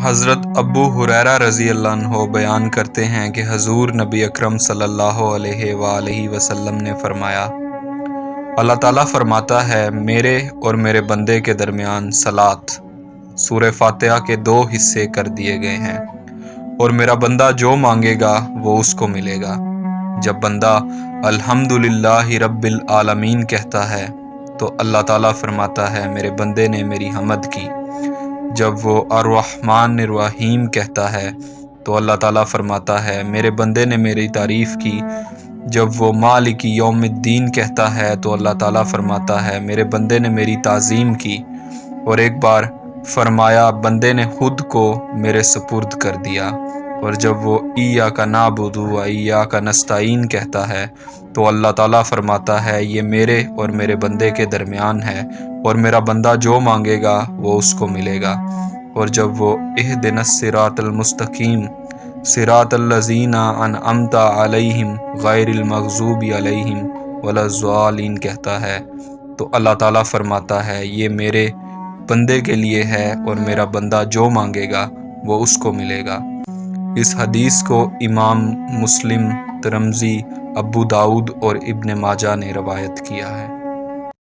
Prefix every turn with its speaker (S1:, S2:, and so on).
S1: حضرت ابو ہریرہ رضی اللہ عنہ بیان کرتے ہیں کہ حضور نبی اکرم صلی اللہ علیہ وآلہ وسلم نے فرمایا، اللہ تعالیٰ فرماتا ہے میرے اور میرے بندے کے درمیان صلات سورہ فاتحہ کے 2 حصے کر دیے گئے ہیں، اور میرا بندہ جو مانگے گا وہ اس کو ملے گا۔ جب بندہ الحمدللہ رب العالمین کہتا ہے تو اللہ تعالیٰ فرماتا ہے میرے بندے نے میری حمد کی۔ جب وہ الرحمن الرحیم کہتا ہے تو اللہ تعالیٰ فرماتا ہے میرے بندے نے میری تعریف کی۔ جب وہ مالک یوم الدین کہتا ہے تو اللہ تعالیٰ فرماتا ہے میرے بندے نے میری تعظیم کی۔ اور ایک بار فرمایا بندے نے خود کو میرے سپرد کر دیا۔ اور جب وہ ایاک نعبد و ایاک نستعین کہتا ہے تو اللہ تعالیٰ فرماتا ہے یہ میرے اور میرے بندے کے درمیان ہے، اور میرا بندہ جو مانگے گا وہ اس کو ملے گا۔ اور جب وہ اہدنا الصراط المستقیم صراط الذین انعمت علیہم غیر المغضوب علیہم ولا الضالین کہتا ہے تو اللہ تعالیٰ فرماتا ہے یہ میرے بندے کے لیے ہے، اور میرا بندہ جو مانگے گا وہ اس کو ملے گا۔ اس حدیث کو امام مسلم، ترمذی، ابو داؤد اور ابن ماجہ نے روایت کیا ہے۔